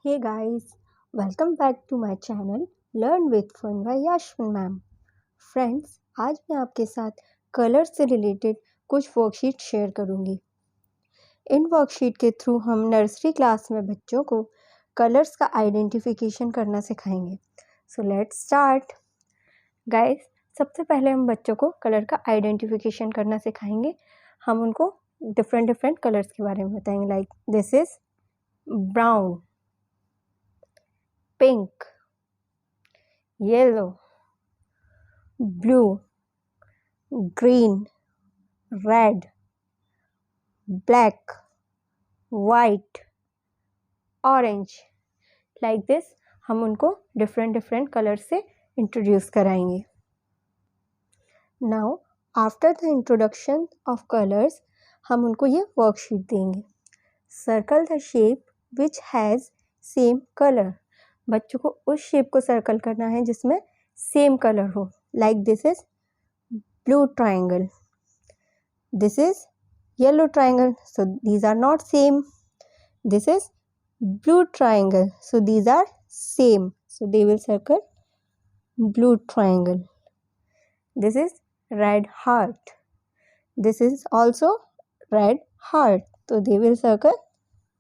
Hey guys, welcome back to my channel Learn with Fun by Yashwin ma'am. Friends, आज मैं आपके साथ colour से रिलेटेड कुछ वर्कशीट शेयर करूंगी। इन वर्कशीट के थ्रू हम नर्सरी क्लास में बच्चों को कलर्स का आइडेंटिफिकेशन करना सिखाएंगे। So let's start. गाइस, सबसे पहले हम बच्चों को कलर का आइडेंटिफिकेशन करना सिखाएंगे। हम उनको डिफरेंट कलर्स के बारे में बताएंगे, like this is brown, pink, yellow, blue, green, red, black, white, orange. Like this हम उनको डिफरेंट कलर से इंट्रोड्यूस कराएंगे। Now after the introduction of colours हम उनको ये वर्कशीट देंगे। Circle the shape which has same colour. बच्चों को उस शेप को सर्कल करना है जिसमें सेम कलर हो। Like this is blue triangle, this is yellow triangle, so these are not same. This is blue triangle, so these are same, so they will circle blue triangle. This is red heart, this is also red heart, so they will circle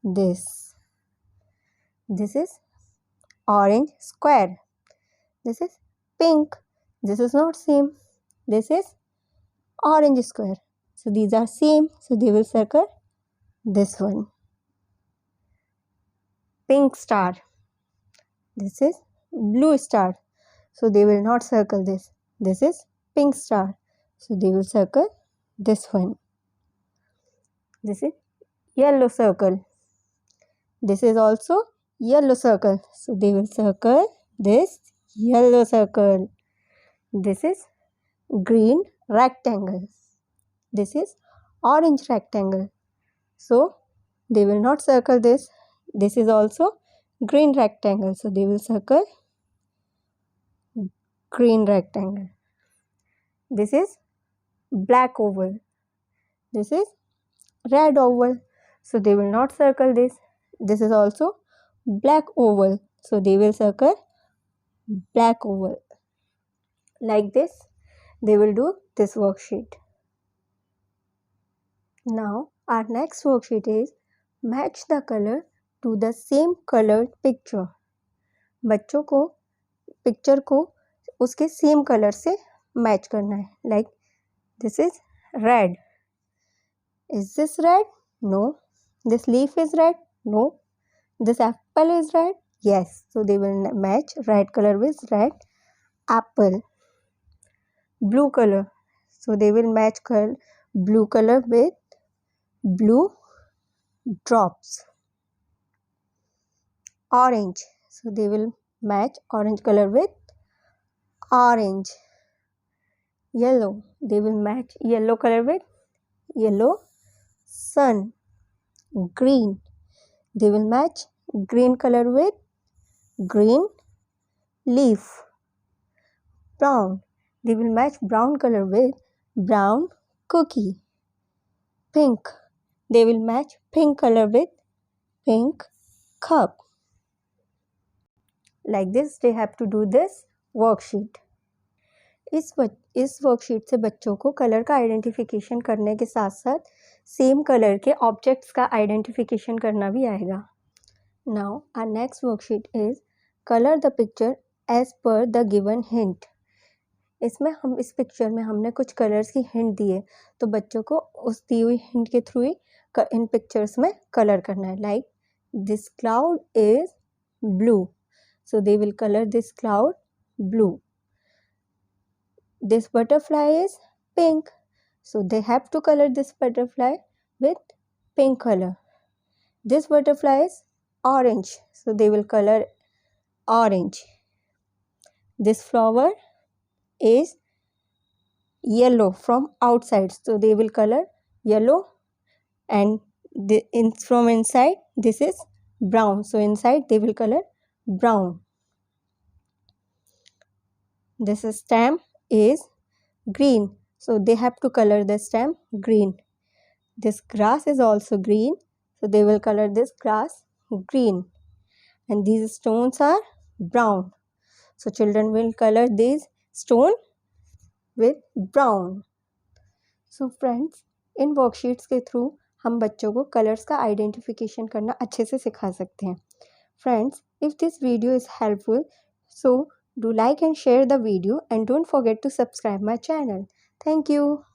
this. This is orange square, this is pink, this is not same, this is orange square, so these are same, so they will circle this one. Pink star, this is blue star, so they will not circle this. This is pink star, so they will circle this one. This is yellow circle, this is also yellow circle, so they will circle this yellow circle. This is green rectangle, this is orange rectangle, so they will not circle this. This is also green rectangle, so they will circle green rectangle. This is black oval, this is red oval, so they will not circle this. This is also black oval, so they will circle black oval. Like this they will do this worksheet. Now our next worksheet is match the color to the same colored picture. बच्चों को picture को उसके same colour से match करना है. Like this is red, is this red? No. This leaf is red? No. This apple is red? yes, so they will match red color with red apple. Blue color, so they will match blue color with blue drops. Orange, so they will match orange color with orange. Yellow, they will match yellow color with yellow sun. Green, they will match green color with green leaf. Brown, they will match brown color with brown cookie. Pink, they will match pink color with pink cup. Like this they have to do this worksheet. इस worksheet से बच्चों को colour का identification करने के साथ साथ same colour के ऑब्जेक्ट्स का आइडेंटिफिकेशन करना भी आएगा. Now our next worksheet is colour the picture as per the given hint. इसमें हम इस पिक्चर में हमने कुछ कलर्स की हिंट दी है, तो बच्चों को उस दी हुई हिंट के थ्रू ही इन पिक्चर्स में कलर करना है. Like this cloud is blue, so they will color this cloud blue. This butterfly is pink, so they have to color this butterfly with pink color. This butterfly is orange, so they will color orange. This flower is yellow from outside, so they will color yellow, and from inside this is brown, so inside they will color brown. This stem is green, so they have to color the stem green. This grass is also green, so they will color this grass green. and these stones are brown. So children will color this stone with brown. So friends, in worksheets के through हम बच्चों को colours का identification करना अच्छे से सिखा सकते हैं. Friends, if this video is helpful, so do like and share the video and don't forget to subscribe my channel. Thank you.